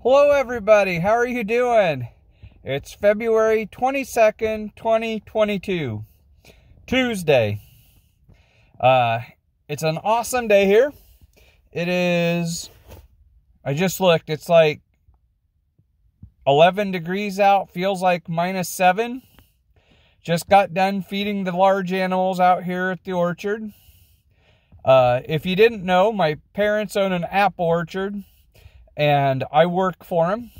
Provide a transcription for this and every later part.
Hello everybody, how are you doing? It's February 22nd, 2022, Tuesday. It's an awesome day here. It is, I just looked, it's like 11 degrees out, feels like -7. Just got done feeding the large animals out here at the orchard. If you didn't know, my parents own an apple orchard, and I work for them.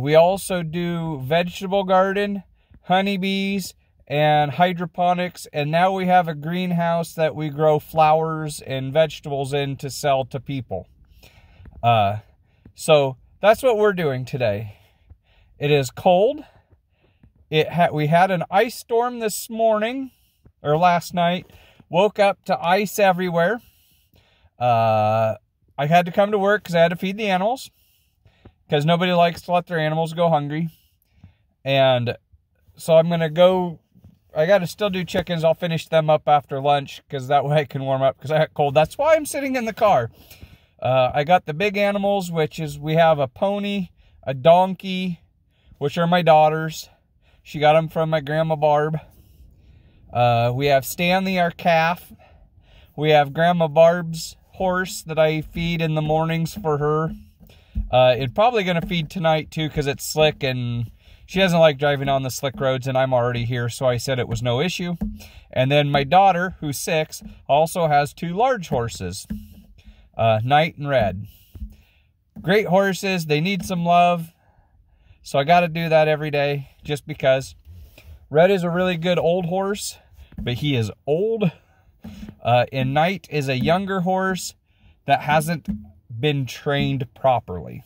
We also do vegetable garden, honeybees, and hydroponics, and now we have a greenhouse that we grow flowers and vegetables in to sell to people. So that's what we're doing today. It is cold. We had an ice storm this morning, or last night. Woke up to ice everywhere. I had to come to work because I had to feed the animals, because nobody likes to let their animals go hungry. And so I'm going to go, I got to still do chickens. I'll finish them up after lunch because that way I can warm up because I got cold. That's why I'm sitting in the car. I got the big animals, which is, we have a pony, a donkey, which are my daughters. She got them from my Grandma Barb. We have Stanley, our calf. We have Grandma Barb's horse that I feed in the mornings for her. It's probably going to feed tonight too because it's slick and she doesn't like driving on the slick roads, and I'm already here, so I said it was no issue. And then my daughter, who's 6, also has 2 large horses, Night and Red. Great horses. They need some love, so I got to do that every day just because. Red is a really good old horse, but he is old. And Night is a younger horse that hasn't been trained properly.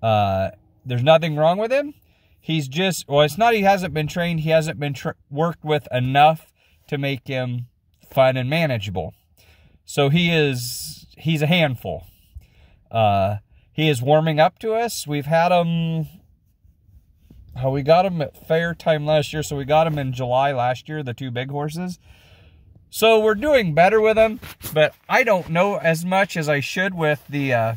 There's nothing wrong with him. He's just, well, it's not he hasn't been trained. He hasn't been worked with enough to make him fun and manageable. So he's a handful. He is warming up to us. We've had him, we got him at fair time last year. So we got him in July last year, the 2 big horses. So we're doing better with them, but I don't know as much as I should with the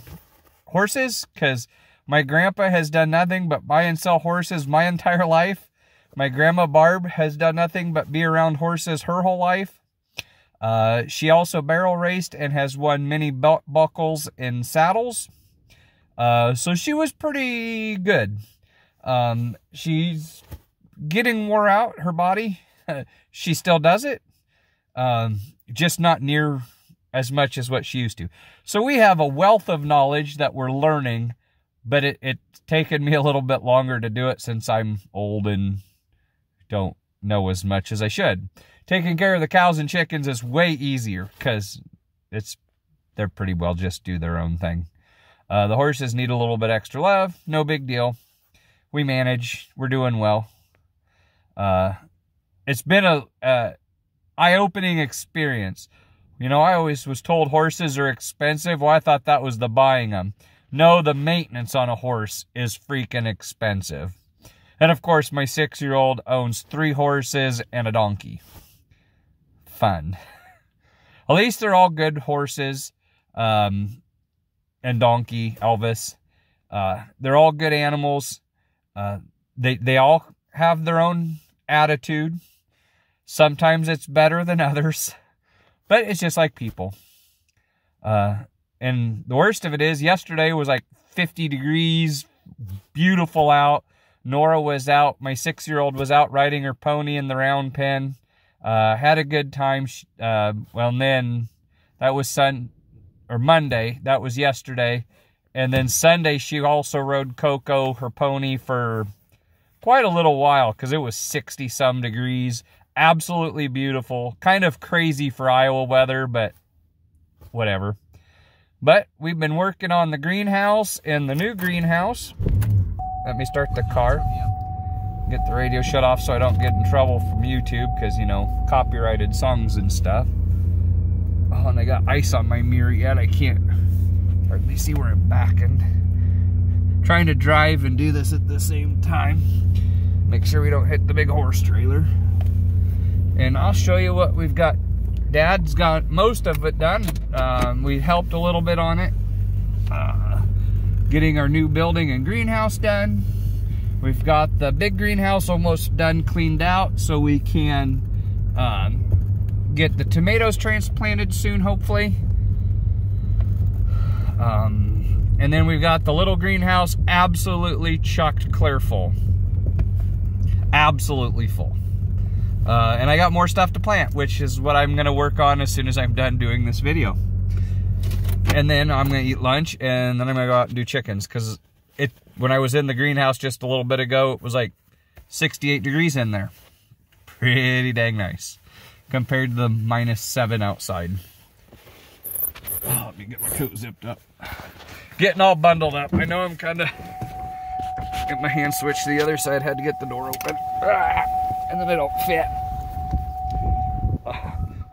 horses, because my grandpa has done nothing but buy and sell horses my entire life. My Grandma Barb has done nothing but be around horses her whole life. She also barrel raced and has won many buckles in saddles. So she was pretty good. She's getting wore out, her body. She still does it. Just not near as much as what she used to. So we have a wealth of knowledge that we're learning, but it's taken me a little bit longer to do it since I'm old and don't know as much as I should. Taking care of the cows and chickens is way easier because they're pretty well just do their own thing. The horses need a little bit extra love. No big deal. We manage. We're doing well. It's been a eye-opening experience. You know, I always was told horses are expensive. Well, I thought that was the buying them. No, the maintenance on a horse is freaking expensive. And of course, my 6-year-old owns 3 horses and a donkey. Fun. At least they're all good horses. And donkey, Elvis. They're all good animals. They all have their own attitude. Sometimes it's better than others, but it's just like people. And the worst of it is, yesterday was like 50 degrees, beautiful out. Nora was out. My 6-year-old was out riding her pony in the round pen. Had a good time. Well, and then that was Monday. That was yesterday. And then Sunday, she also rode Coco, her pony, for quite a little while because it was 60-some degrees. Absolutely beautiful. Kind of crazy for Iowa weather, but whatever. But we've been working on the greenhouse and the new greenhouse. Let me start the car. Get the radio shut off so I don't get in trouble from YouTube because, you know, copyrighted songs and stuff. Oh, and I got ice on my mirror yet. I can't hardly see where I'm backing. Trying to drive and do this at the same time. Make sure we don't hit the big horse trailer. And I'll show you what we've got. Dad's got most of it done. We helped a little bit on it. getting our new building and greenhouse done. We've got the big greenhouse almost done, cleaned out, so we can get the tomatoes transplanted soon, hopefully. And then we've got the little greenhouse absolutely chucked clear full. Absolutely full. And I got more stuff to plant, which is what I'm gonna work on as soon as I'm done doing this video. And then I'm gonna eat lunch, and then I'm gonna go out and do chickens, because when I was in the greenhouse just a little bit ago, it was like 68 degrees in there. Pretty dang nice compared to the -7 outside. Oh, let me get my coat zipped up. Getting all bundled up. I know I'm kind of... Get my hand switched to the other side. Had to get the door open. And then I don't fit.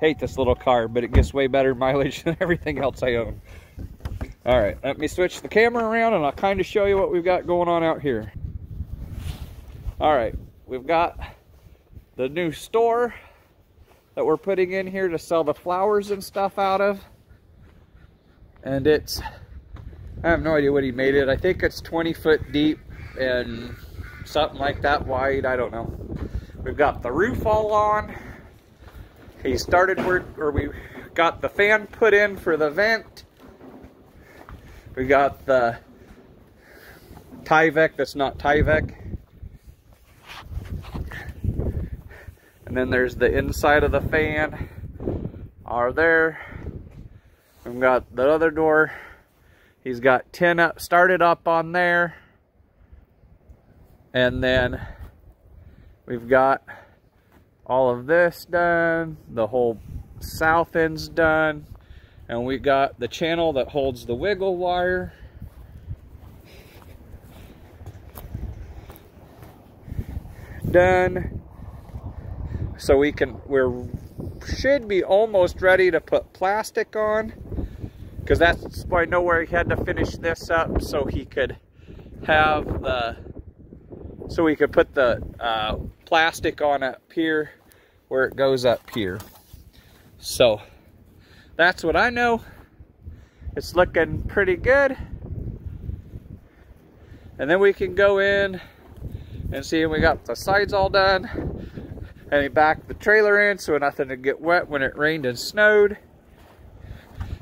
Hate this little car, but it gets way better mileage than everything else I own. All right, let me switch the camera around and I'll kind of show you what we've got going on out here. All right, we've got the new store that we're putting in here to sell the flowers and stuff out of. And it's, I have no idea what he made it. I think it's 20 foot deep and something like that wide, I don't know. We've got the roof all on. He started work, or we got the fan put in for the vent. We got the Tyvek that's not Tyvek. And then there's the inside of the fan are there. We've got the other door. He's got 10 up, started up on there. And then we've got all of this done. The whole south end's done. And we got the channel that holds the wiggle wire. Done. So we should be almost ready to put plastic on. Because that's why I know where he had to finish this up so he could have so we could put the plastic on up here where it goes up here. So that's what I know. It's looking pretty good. And then we can go in and see we got the sides all done. And he backed the trailer in so nothing would get wet when it rained and snowed.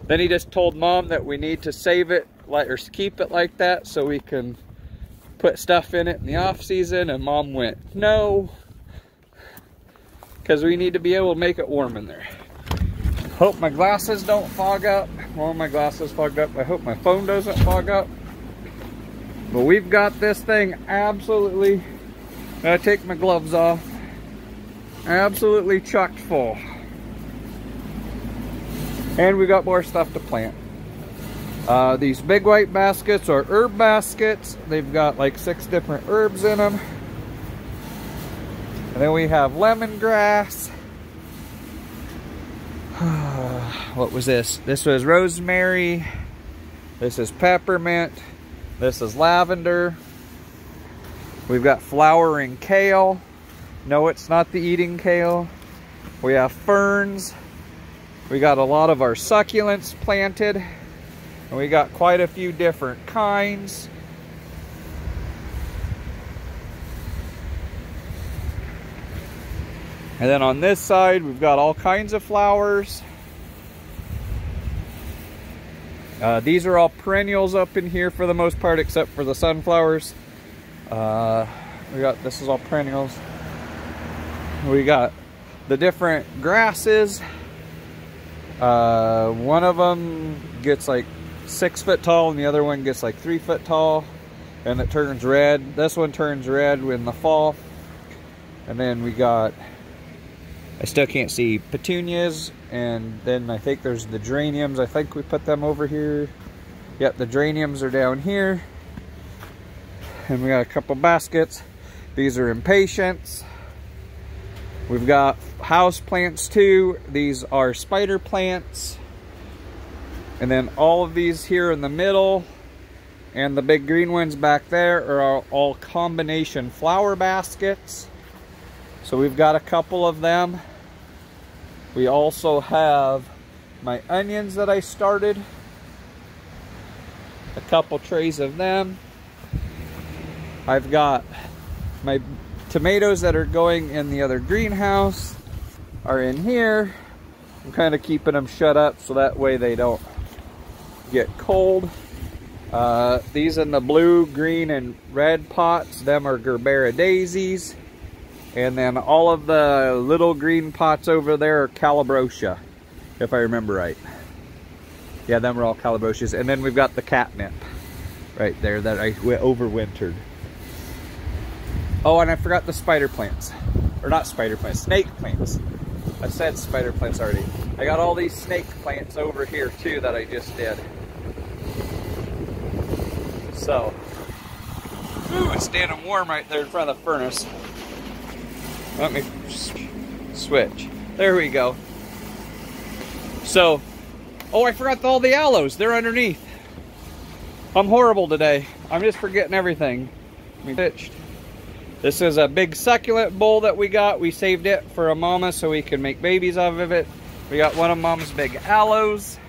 Then he just told Mom that we need to save it, or keep it like that so we can put stuff in it in the off season. And Mom went, no, because we need to be able to make it warm in there. Hope my glasses don't fog up. Well, my glasses fogged up. I hope my phone doesn't fog up. But we've got this thing absolutely, gotta take my gloves off, absolutely chocked full. And we got more stuff to plant. These big white baskets are herb baskets. They've got like 6 different herbs in them. And then we have lemongrass. What was this? This was rosemary. This is peppermint. This is lavender. We've got flowering kale. No, it's not the eating kale. We have ferns. We got a lot of our succulents planted. And we got quite a few different kinds. And then on this side, we've got all kinds of flowers. These are all perennials up in here for the most part, except for the sunflowers. This is all perennials. We got the different grasses. One of them gets like 6 foot tall and the other one gets like 3 foot tall, and it turns red. This one turns red in the fall. And then we got, I still can't see, petunias, and then I think there's the geraniums. I think we put them over here. Yep, the geraniums are down here. And we got a couple baskets. These are impatiens. We've got house plants too. These are spider plants. And then all of these here in the middle and the big green ones back there are all combination flower baskets. So we've got a couple of them. We also have my onions that I started. a couple trays of them. I've got my tomatoes that are going in the other greenhouse are in here. I'm kind of keeping them shut up so that way they don't get cold. These in the blue, green, and red pots, them are Gerbera daisies. And then all of the little green pots over there are Calabroscia, if I remember right. Yeah, them are all Calabroscias. And then we've got the catnip right there that I overwintered. Oh, and I forgot the spider plants. Or not spider plants, snake plants. I said spider plants already. I got all these snake plants over here too that I just did. So, ooh, it's standing warm right there in front of the furnace. Let me switch. There we go. So, oh, I forgot all the aloes. They're underneath. I'm horrible today. I'm just forgetting everything. This is a big succulent bowl that we got. We saved it for a mama so we can make babies out of it. We got one of Mom's big aloes.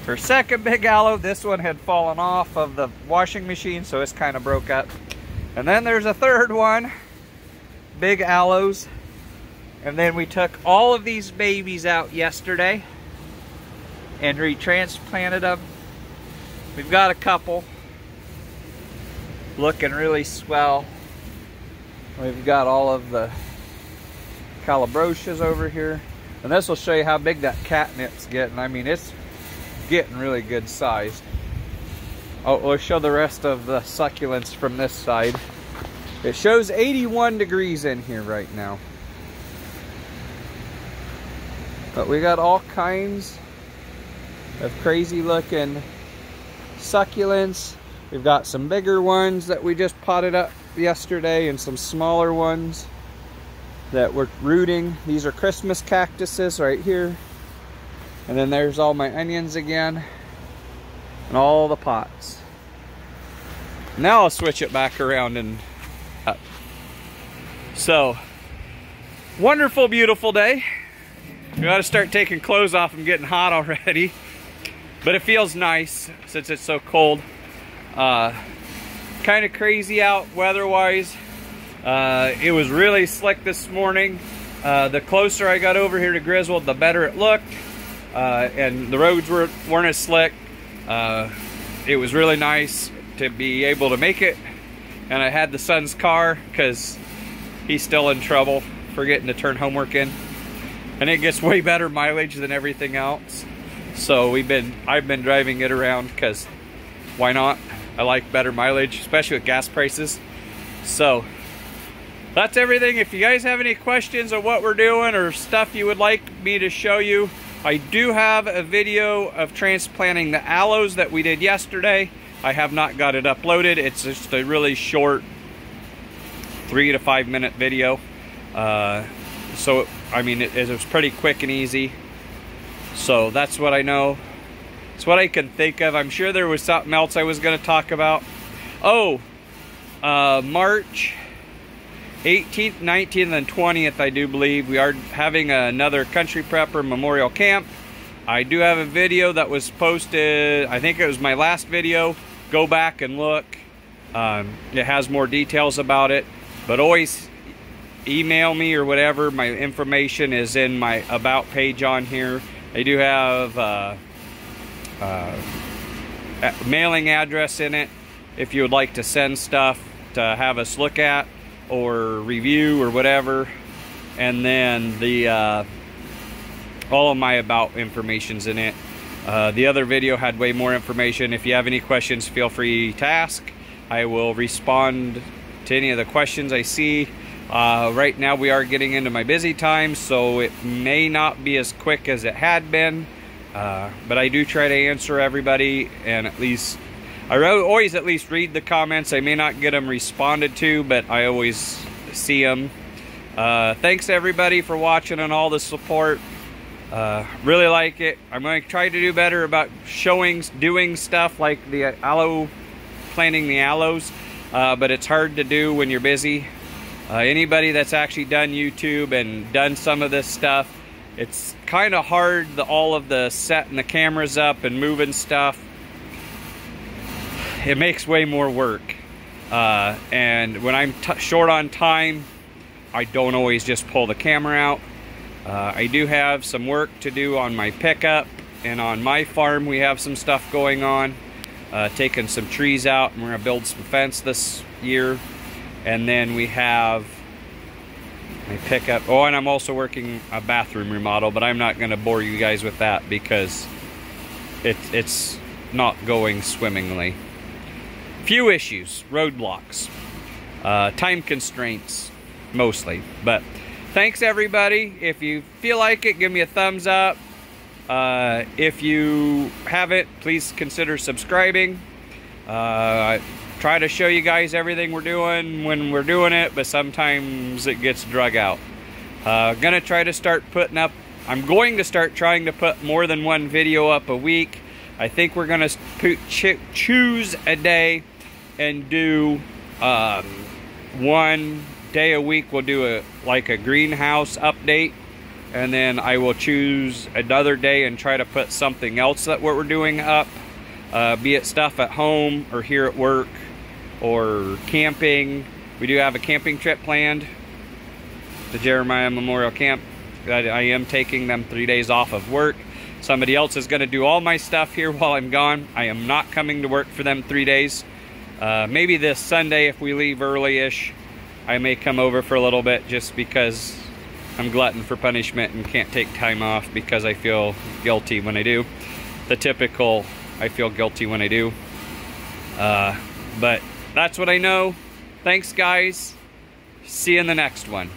Her second big aloe, this one had fallen off of the washing machine, so it's kind of broke up. And then there's a third one, big aloes. And then we took all of these babies out yesterday and retransplanted them. We've got a couple looking really swell. We've got all of the Calabroscias over here. And this will show you how big that catnip's getting. I mean, it's getting really good sized. Oh, we'll show the rest of the succulents from this side. It shows 81 degrees in here right now. But we got all kinds of crazy looking succulents. We've got some bigger ones that we just potted up yesterday and some smaller ones that we're rooting. These are Christmas cactuses right here. And then there's all my onions again and all the pots. Now I'll switch it back around and up. So, wonderful, beautiful day. We got to start taking clothes off. I'm getting hot already. But it feels nice since it's so cold. Kind of crazy out weather-wise. It was really slick this morning. The closer I got over here to Griswold, the better it looked. And the roads weren't as slick. It was really nice to be able to make it. And I had the son's car because he's still in trouble forgetting to turn homework in. And it gets way better mileage than everything else. So I've been driving it around because why not? I like better mileage, especially with gas prices. So that's everything. If you guys have any questions on what we're doing or stuff you would like me to show you, I do have a video of transplanting the aloes that we did yesterday. I have not got it uploaded. It's just a really short 3 to 5 minute video. So, I mean, it was pretty quick and easy. So that's what I know. It's what I can think of. I'm sure there was something else I was going to talk about. Oh, March 18th, 19th, and 20th, I do believe, we are having another Country Prepper Memorial Camp. I do have a video that was posted, I think it was my last video. Go back and look. It has more details about it. But always email me or whatever. My information is in my About page on here. I do have a mailing address in it if you would like to send stuff to have us look at or review or whatever. And then the all of my About information's in it. The other video had way more information. If you have any questions, feel free to ask. I will respond to any of the questions I see. Right now we are getting into my busy time, so it may not be as quick as it had been. But I do try to answer everybody, and at least I always at least read the comments. I may not get them responded to, but I always see them. Thanks everybody for watching and all the support. Really like it. I'm going to try to do better about doing stuff like the aloe, planting the aloes, but it's hard to do when you're busy. Anybody that's actually done YouTube and done some of this stuff, it's kind of hard, all of the setting the cameras up and moving stuff. it makes way more work. And when I'm short on time, I don't always just pull the camera out. I do have some work to do on my pickup, and on my farm we have some stuff going on. Taking some trees out, and we're gonna build some fence this year. And then we have my pickup. Oh, and I'm also working a bathroom remodel, but I'm not gonna bore you guys with that because it's not going swimmingly. Few issues, roadblocks, time constraints mostly. But thanks everybody. If you feel like it, give me a thumbs up. If you haven't, please consider subscribing. I try to show you guys everything we're doing when we're doing it, but sometimes it gets drug out. Gonna try to start putting up, I'm going to start trying to put more than one video up a week. I think we're gonna choose a day and do 1 day a week. We'll do like a greenhouse update, and then I will choose another day and try to put something else that what we're doing up, be it stuff at home or here at work or camping. We do have a camping trip planned, the Jeremiah Memorial Camp. I am taking them 3 days off of work. Somebody else is going to do all my stuff here while I'm gone. I am not coming to work for them 3 days. Maybe this Sunday, if we leave early-ish, I may come over for a little bit, just because I'm glutton for punishment and can't take time off because I feel guilty when I do. The typical, I feel guilty when I do. But that's what I know. Thanks, guys. See you in the next one.